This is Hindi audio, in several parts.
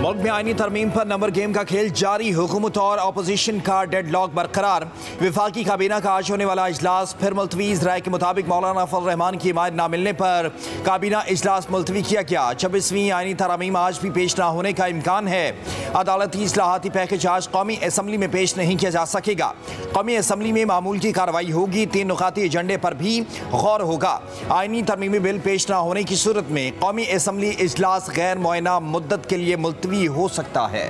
मुल्क में आईनी तरमीम पर नंबर गेम का खेल जारी। हुकूमत और अपोजिशन का डेडलॉक बरकरार। वफाकी काबीना का आज होने वाला इजलास फिर मुलतवी। राय के मुताबिक मौलाना फजल रहमान की हिमायत न मिलने पर काबीना इजलास मुलतवी किया गया। 26वीं आईनी तरमीम आज भी पेश न होने का इम्कान है। अदालती इस्लाहाती पैकेज आज कौमी असम्बली में पेश नहीं किया जा सकेगा। कौमी असम्बली में मामूल की कार्रवाई होगी। 3 नुकाती एजेंडे पर भी गौर होगा। आईनी तरमीमी बिल पेश न होने की सूरत में कौमी असम्बली इजलास गैर मुअय्यना मुद्दत के लिए मुलतवी हो सकता है।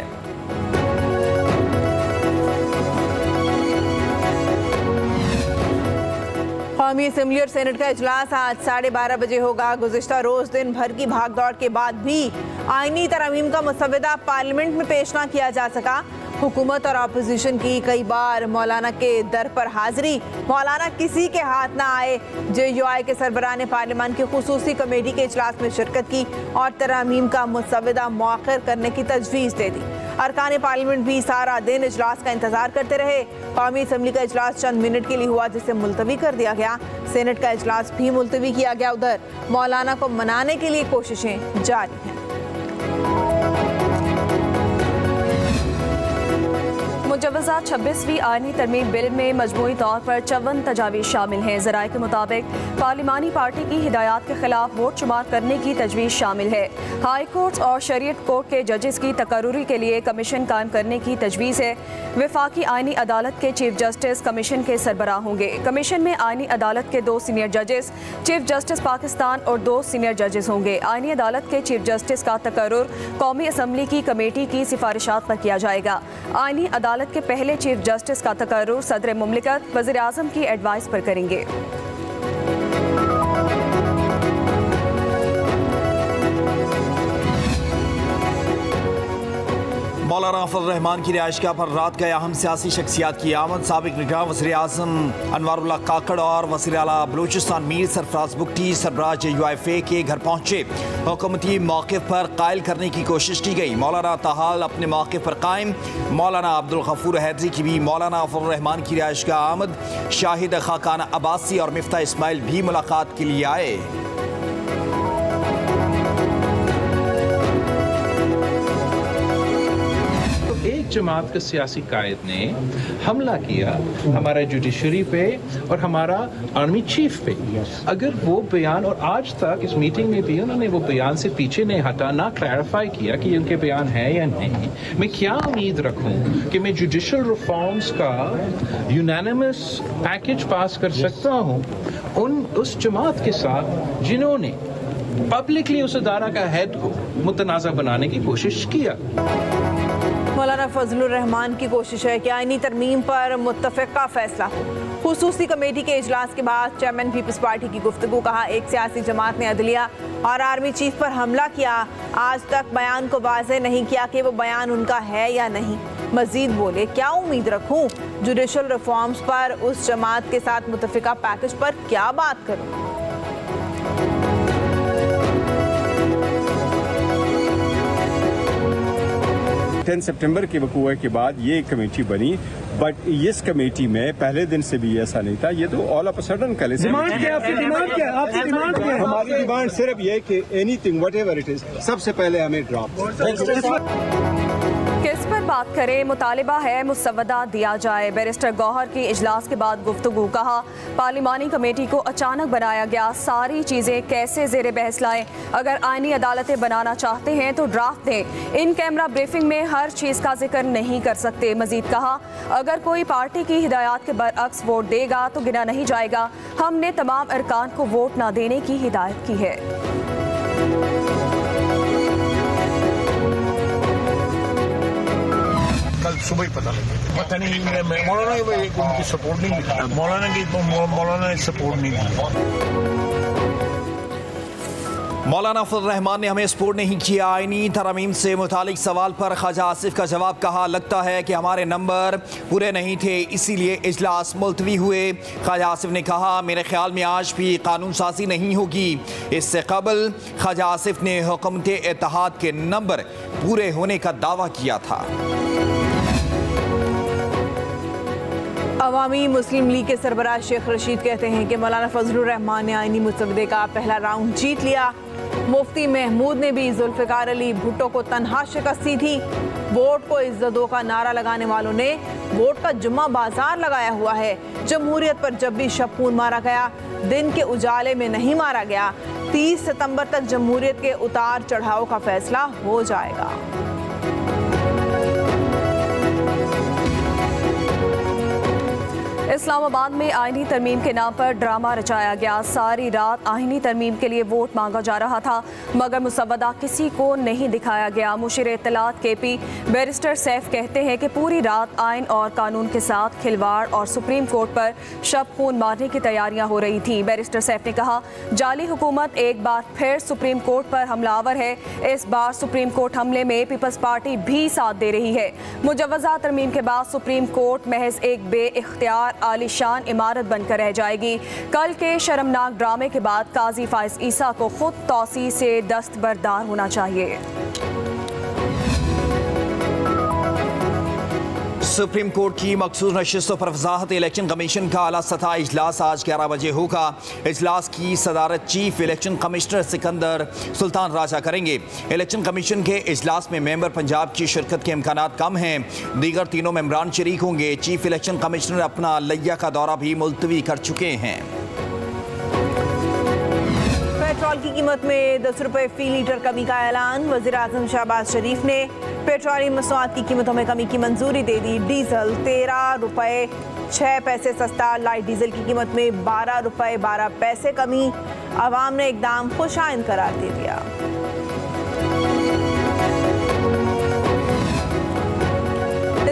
कौमी असम्बली और सेनेट का इजलास आज 12:30 बजे होगा। गुज़िश्ता रोज दिन भर की भागदौड़ के बाद भी आईनी तरमीम का मसवदा पार्लियामेंट में पेश ना किया जा सका। हुकूमत और अपोजिशन की कई बार मौलाना के दर पर हाजिरी। मौलाना किसी के हाथ ना आए। JUI के सरबराह ने पार्लियामान की खुसूसी कमेटी के इजलास में शिरकत की और तरमीम का मसवदा मौखर करने की तजवीज़ दे दी। अरकान पार्लियामेंट भी सारा दिन इजलास का इंतजार करते रहे। कौमी असम्बली का इजलास चंद मिनट के लिए हुआ, जिसे मुलतवी कर दिया गया। सेनेट का इजलास भी मुलतवी किया गया। उधर मौलाना को मनाने के लिए कोशिशें जारी हैं। मुजवज़ा 26वीं आईनी तरमीम बिल में मजमूई तौर पर 54 तजावीज़ शामिल हैं। ज़राए के मुताबिक पार्लिमानी पार्टी की हिदायत के खिलाफ वोट शुमार करने की तजवीज़ शामिल है। हाई कोर्ट और शरीयत कोर्ट के जजेस की तकर्रुरी के लिए कमीशन कायम करने की तजवीज़ है। वफाकी आईनी अदालत के चीफ जस्टिस कमीशन के सरबराह होंगे। कमीशन में आईनी अदालत के 2 सीनियर जजेस, चीफ जस्टिस पाकिस्तान और 2 सीनियर जजेस होंगे। आईनी अदालत के चीफ जस्टिस का तकर्रुर कौमी असम्बली की कमेटी की सिफारिशात पर किया जाएगा। आईनी अदालत के पहले चीफ जस्टिस का तकर्रुर सदर मुमलिकत वज़ीर आज़म की एडवाइस पर करेंगे। मौलाना फजल रहमान की रिहाइशगाह पर रात गए अहम सियासी शख्सियात की आमद। साबिक निगरान वज़ीर आज़म अनवारुल्लाह काकड़ और वज़ीर आला बलूचिस्तान मीर सरफराज बुगटी सरबराह JUI के घर पहुंचे। हुकूमती मौक़िफ़ पर कायल करने की कोशिश की गई। मौलाना ताहाल अपने मौक़िफ़ पर कायम। मौलाना अब्दुल गफूर हैदरी की भी मौलाना फजल रहमान की रिहाइशगाह आमद। शाहिद खाकान अब्बासी और मिफ्ता इस्माइल भी मुलाकात के लिए आए। जमात के सियासी कायद ने हमला किया हमारा जुडिशरी पे और हमारा आर्मी चीफ पे। अगर वो बयान, और आज तक इस मीटिंग में भी उन्होंने वो बयान से पीछे नहीं हटा, ना क्लैरिफाई किया कि उनके बयान है या नहीं। मैं क्या उम्मीद रखूं कि मैं जुडिशल रिफॉर्म्स का यूनानिमस पैकेज पास कर सकता हूं उस जमात के साथ जिन्होंने पब्लिकली उस अदारा का हेड को मुतनाज़ा बनाने की कोशिश किया। मौलाना फजलुर रहमान की कोशिश है कि आईनी तरमीम पर मुत्तफ़िक़ा फैसला हो। खुसूसी कमेटी के इजलास के बाद चेयरमैन पीपल्स पार्टी की गुफ्तगू। कहा, एक सियासी जमात ने अदलिया और आर्मी चीफ पर हमला किया। आज तक बयान को वाज़ेह नहीं किया कि वो बयान उनका है या नहीं। मजीद बोले, क्या उम्मीद रखूं? जुडिशल रिफॉर्म्स पर उस जमात के साथ मुत्तफ़िक़ा पैकेज पर क्या बात करूं? 10 सितंबर के वक़ूए के बाद ये कमेटी बनी, बट इस कमेटी में पहले दिन से भी ऐसा नहीं था। ये तो ऑल ऑफ अ सडन कल हमारी डिमांड सिर्फ ये कि एनीथिंग व्हाटएवर इट इज, सबसे पहले हमें ड्रॉप। किस पर बात करें? मुतालिबा है मुसवदा दिया जाए। बैरिस्टर गौहर की इजलास के बाद गुफ्तगू। कहा, पार्लिमानी कमेटी को अचानक बनाया गया, सारी चीज़ें कैसे ज़ेर बहस लाएं? अगर आईनी अदालतें बनाना चाहते हैं तो ड्राफ्ट दें। इन कैमरा ब्रीफिंग में हर चीज़ का जिक्र नहीं कर सकते। मजीद कहा, अगर कोई पार्टी की हिदायत के बरअक्स वोट देगा तो गिना नहीं जाएगा। हमने तमाम अरकान को वोट न देने की हिदायत की है। कल सुबह ही पता लगा, पता नहीं मौलाना उनकी सपोर्ट नहीं, मौलाना ने सपोर्ट नहीं किया। मौलाना फजल रहमान ने हमें सपोर्ट नहीं किया। आईनी तरमीम से मुतालिक सवाल पर ख्वाजा आसिफ का जवाब। कहा, लगता है कि हमारे नंबर पूरे नहीं थे, इसीलिए इजलास मुलतवी हुए। ख्वाजा आसिफ ने कहा, मेरे ख्याल में आज भी कानून साजी नहीं होगी। इससे कबल ख्वाजा आसिफ ने हुकूमत इत्तेहाद के नंबर पूरे होने का दावा किया था। अवामी मुस्लिम लीग के सरबराह शेख रशीद कहते हैं कि मौलाना फजलुर रहमान ने आईनी मुसवदे का पहला राउंड जीत लिया। मुफ्ती महमूद ने भी जुल्फ़िकार अली भुट्टो को तन्हा शिकस्त दी थी। वोट को इज्जत दो का नारा लगाने वालों ने वोट का जुम्मा बाजार लगाया हुआ है। जमहूरियत पर जब भी शबखून मारा गया, दिन के उजाले में नहीं मारा गया। 30 सितंबर तक जमहूरियत के उतार चढ़ाव का फैसला हो जाएगा। इस्लामाबाद में आईनी तरमीम के नाम पर ड्रामा रचाया गया। सारी रात आईनी तरमीम के लिए वोट मांगा जा रहा था, मगर मुसवदा किसी को नहीं दिखाया गया। मुशीर इत्तलात KP बैरिस्टर सैफ कहते हैं कि पूरी रात आइन और कानून के साथ खिलवाड़ और सुप्रीम कोर्ट पर शब-खून मारने की तैयारियां हो रही थी। बैरिस्टर सैफ ने कहा, जाली हुकूमत एक बार फिर सुप्रीम कोर्ट पर हमलावर है। इस बार सुप्रीम कोर्ट हमले में पीपल्स पार्टी भी साथ दे रही है। मुजव्वज़ा तरमीम के बाद सुप्रीम कोर्ट महज एक बेइख्तियार आलीशान इमारत बनकर रह जाएगी। कल के शर्मनाक ड्रामे के बाद काजी फाइज ईसा को खुद तौसी से दस्तबरदार होना चाहिए। सुप्रीम कोर्ट की मखसूस नशिस्तों पर वजाहत। इलेक्शन कमीशन का आला सतह इजलास आज 11 बजे होगा। इजलास की सदारत chief election commissioner Sikandar Sultan Raja करेंगे। इलेक्शन कमीशन के इजलास में मेंबर पंजाब की शिरकत के इम्कानात कम हैं। दीगर तीनों मेंबरान शरीक होंगे। चीफ इलेक्शन कमिश्नर अपना लिया का दौरा भी मुलतवी कर चुके हैं। पेट्रोल की कीमत में 10 रुपये फी लीटर कमी का ऐलान। वज़ीर आज़म शहबाज शरीफ ने पेट्रोलियम मसनूआत की कीमतों में कमी की मंजूरी दे दी। डीजल 13 रुपये 6 पैसे सस्ता। लाइट डीजल की कीमत में 12 रुपये 12 पैसे कमी। अवाम ने इकदाम खुशाइंद करार दे दिया।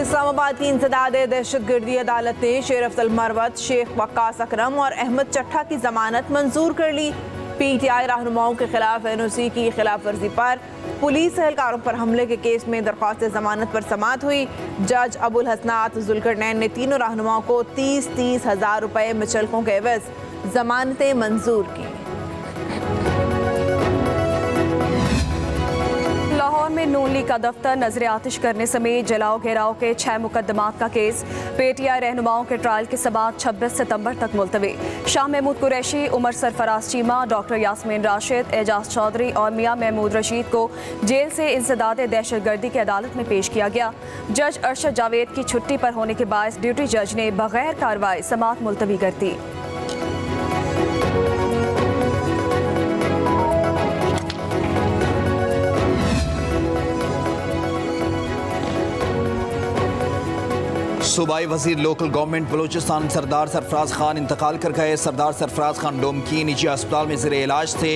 इस्लामाबाद की इंसदाद दहशतगर्दी अदालत ने शेर अफजल मरवत, शेख वक्कास अकरम और अहमद चट्ठा की जमानत मंजूर कर ली। PTI रहनुमाओं के खिलाफ NOC की खिलाफ वर्जी पर पुलिस एहलकारों पर हमले के केस में दरख्वास्त जमानत पर समाअत हुई। जज अबुल हसनात जुल्करनैन ने तीनों रहनुमाओं को 30-30 हज़ार रुपये मुचलकों के एवज जमानतें मंजूर की। लाहौर में नून लीग का दफ्तर नजर आतिश करने समेत जलाओ घेराव के 6 मुकदमात का केस। PTI रहनुमाओं के ट्रायल की समाअत 26 सितंबर तक मुलतवी। शाह महमूद कुरैशी, उमर सरफराज चीमा, डॉक्टर यास्मीन राशिद, एजाज चौधरी और मियां महमूद रशीद को जेल से इंसदाद दहशतगर्दी की अदालत में पेश किया गया। जज अरशद जावेद की छुट्टी पर होने के बायस ड्यूटी जज ने बगैर कार्रवाई समाअत मुलतवी कर दी। सूबाई वजीर लोकल गवर्नमेंट बलूचिस्तान सरदार सरफराज खान इंतकाल कर गए। सरदार सरफराज खान डोमकी निजी अस्पताल में ज़ेरे इलाज थे।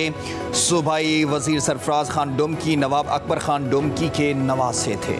सूबाई वजीर सरफराज खान डोमकी नवाब अकबर खान डोमकी के नवासे थे।